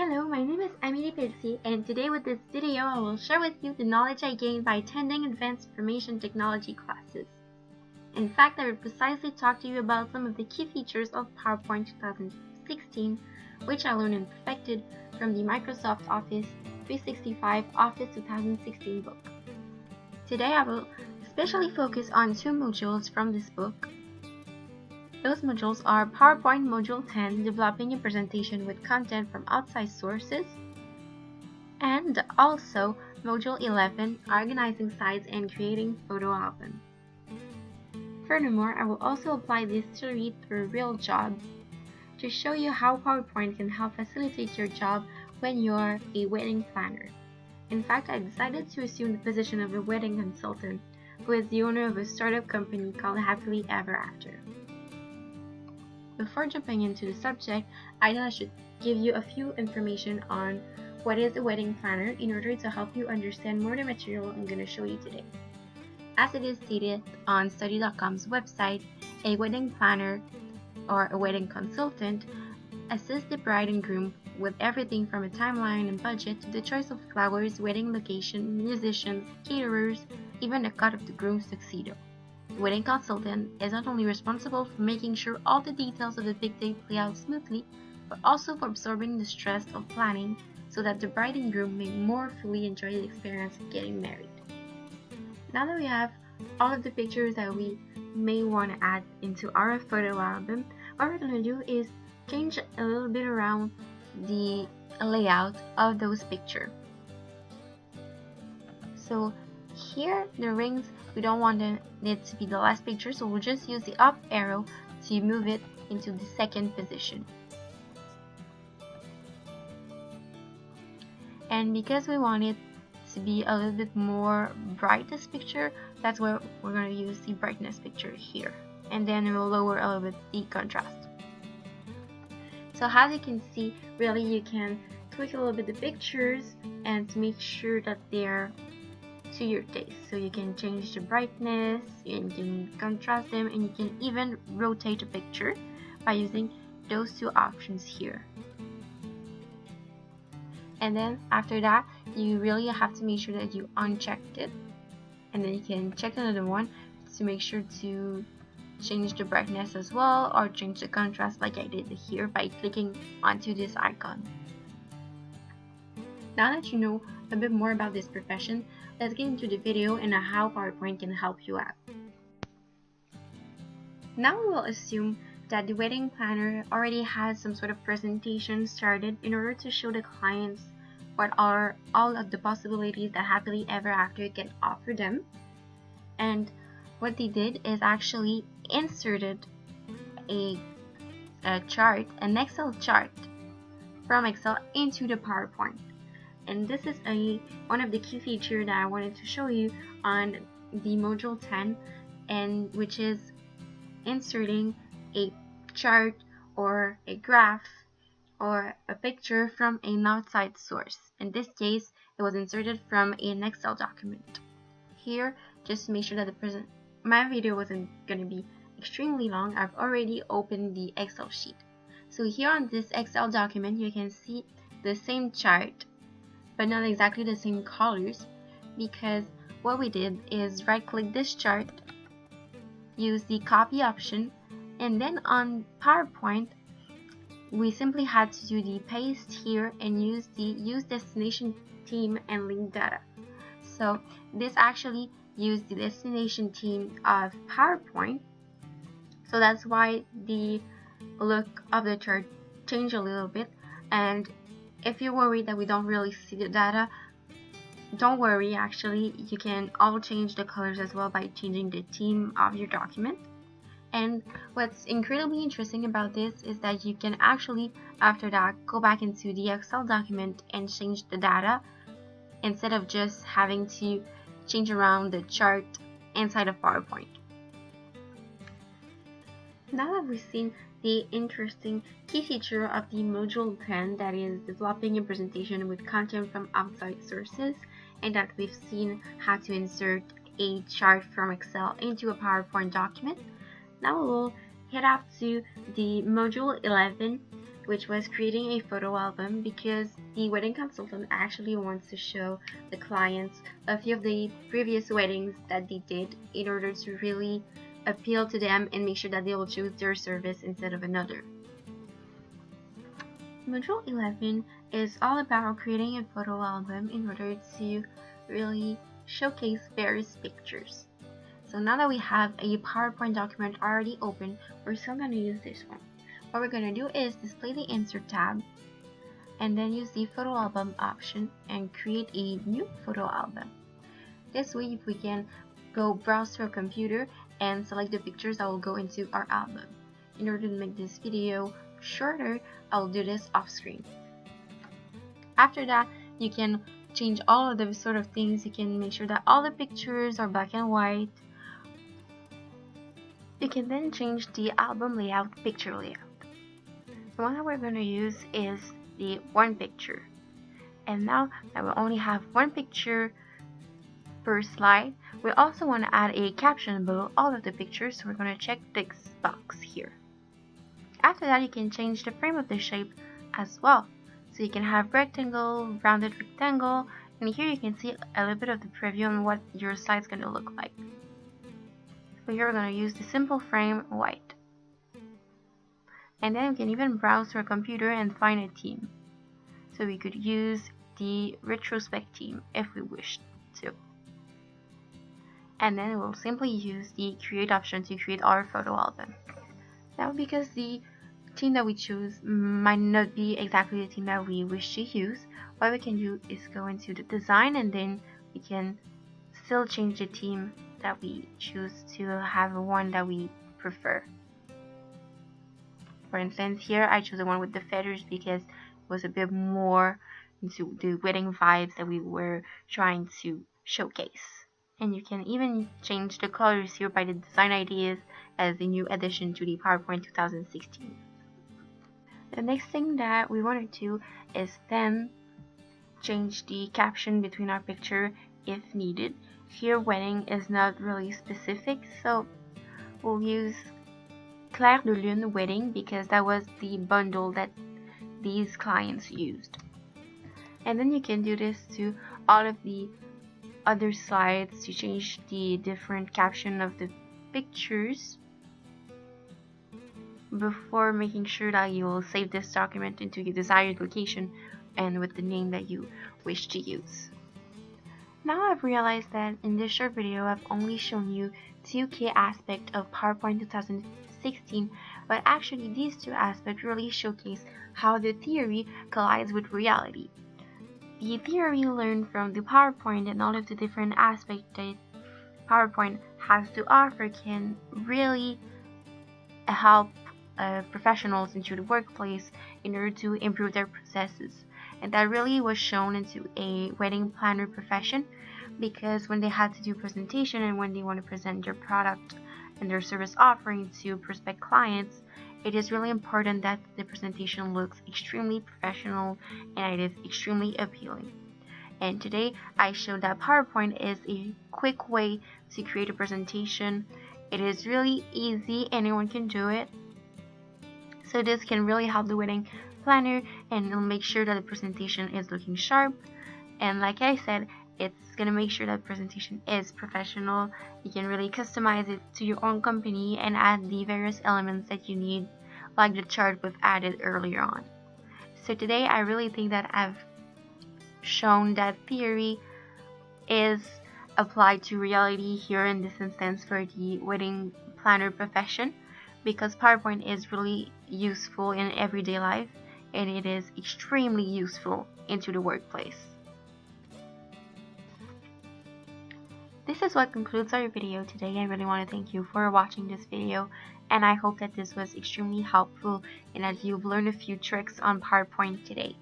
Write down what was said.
Hello, my name is Emily Percy, and today with this video I will share with you the knowledge I gained by attending advanced information technology classes. In fact, I will precisely talk to you about some of the key features of PowerPoint 2016, which I learned and perfected from the Microsoft Office 365 Office 2016 book. Today I will especially focus on two modules from this book. Those modules are PowerPoint Module 10, Developing a Presentation with Content from Outside Sources, and also Module 11, Organizing Slides and Creating Photo Album. Furthermore, I will also apply this theory to a real job to show you how PowerPoint can help facilitate your job when you're a wedding planner. In fact, I decided to assume the position of a wedding consultant who is the owner of a startup company called Happily Ever After. Before jumping into the subject, I thought I should give you a few information on what is a wedding planner in order to help you understand more the material I'm going to show you today. As it is stated on study.com's website, a wedding planner or a wedding consultant assists the bride and groom with everything from a timeline and budget to the choice of flowers, wedding location, musicians, caterers, even the cut of the groom's tuxedo. The wedding consultant is not only responsible for making sure all the details of the big day play out smoothly, but also for absorbing the stress of planning so that the bride and groom may more fully enjoy the experience of getting married. Now that we have all of the pictures that we may want to add into our photo album, what we're going to do is change a little bit around the layout of those pictures. So here, the rings, we don't want it to be the last picture, so we'll just use the up arrow to move it into the second position. And because we want it to be a little bit more bright, this picture, that's where we're going to use the brightness picture here. And then we'll lower a little bit the contrast. So as you can see, really you can tweak a little bit the pictures and to make sure that they're to your taste. So you can change the brightness, and you can contrast them, and you can even rotate a picture by using those two options here. And then after that, you really have to make sure that you unchecked it, and then you can check another one to make sure to change the brightness as well, or change the contrast like I did here by clicking onto this icon. Now that you know a bit more about this profession, let's get into the video and how PowerPoint can help you out. Now we will assume that the wedding planner already has some sort of presentation started in order to show the clients what are all of the possibilities that Happily Ever After can offer them. And what they did is actually inserted a chart, an Excel chart from Excel into the PowerPoint. And this is one of the key features that I wanted to show you on the module 10, and which is inserting a chart or a graph or a picture from an outside source. In this case, it was inserted from an Excel document. Here, just to make sure that my video wasn't going to be extremely long, I've already opened the Excel sheet. So here on this Excel document, you can see the same chart, but not exactly the same colors, because what we did is right click this chart, use the copy option, and then on PowerPoint we simply had to do the paste here and use the use destination theme and link data. So this actually used the destination theme of PowerPoint, so that's why the look of the chart changed a little bit. And if you're worried that we don't really see the data, don't worry, actually you can all change the colors as well by changing the theme of your document. And what's incredibly interesting about this is that you can actually, after that, go back into the Excel document and change the data instead of just having to change around the chart inside of PowerPoint. Now that we've seen the interesting key feature of the module 10, that is developing a presentation with content from outside sources, and that we've seen how to insert a chart from Excel into a PowerPoint document, now we'll head up to the module 11, which was creating a photo album, because the wedding consultant actually wants to show the clients a few of the previous weddings that they did in order to really appeal to them and make sure that they will choose their service instead of another. Module 11 is all about creating a photo album in order to really showcase various pictures. So now that we have a PowerPoint document already open, we're still going to use this one. What we're going to do is display the Insert tab and then use the Photo Album option and create a new photo album. This way we can go browse to our computer and select the pictures that will go into our album. In order to make this video shorter, I'll do this off screen. After that, you can change all of those sort of things. You can make sure that all the pictures are black and white. You can then change the album layout, picture layout. The one that we're going to use is the one picture. And now that we only have one picture per slide, we also want to add a caption below all of the pictures, so we're going to check this box here. After that, you can change the frame of the shape as well. So you can have rectangle, rounded rectangle, and here you can see a little bit of the preview on what your slide's going to look like. So here we're going to use the simple frame white. And then we can even browse to our computer and find a theme. So we could use the retrospect theme if we wished to. And then we'll simply use the create option to create our photo album. Now, because the theme that we choose might not be exactly the theme that we wish to use, what we can do is go into the design, and then we can still change the theme that we choose to have one that we prefer. For instance, here I chose the one with the feathers because it was a bit more into the wedding vibes that we were trying to showcase. And you can even change the colors here by the design ideas as a new addition to the PowerPoint 2016. The next thing that we want to do is then change the caption between our picture if needed. Here, wedding is not really specific, so we'll use Clair de Lune wedding because that was the bundle that these clients used. And then you can do this to all of the other slides to change the different caption of the pictures before making sure that you will save this document into your desired location and with the name that you wish to use. Now I've realized that in this short video I've only shown you two key aspects of PowerPoint 2016, but actually these two aspects really showcase how the theory collides with reality. The theory learned from the PowerPoint and all of the different aspects that PowerPoint has to offer can really help professionals into the workplace in order to improve their processes. And that really was shown into a wedding planner profession, because when they had to do presentation and when they want to present their product and their service offering to prospective clients, it is really important that the presentation looks extremely professional and it is extremely appealing. And today I showed that PowerPoint is a quick way to create a presentation. It is really easy, anyone can do it. So this can really help the wedding planner and it'll make sure that the presentation is looking sharp. And like I said, it's gonna make sure that the presentation is professional. You can really customize it to your own company and add the various elements that you need, like the chart we've added earlier on. So today I really think that I've shown that theory is applied to reality here in this instance for the wedding planner profession, because PowerPoint is really useful in everyday life and it is extremely useful into the workplace. This is what concludes our video today. I really want to thank you for watching this video, and I hope that this was extremely helpful and that you've learned a few tricks on PowerPoint today.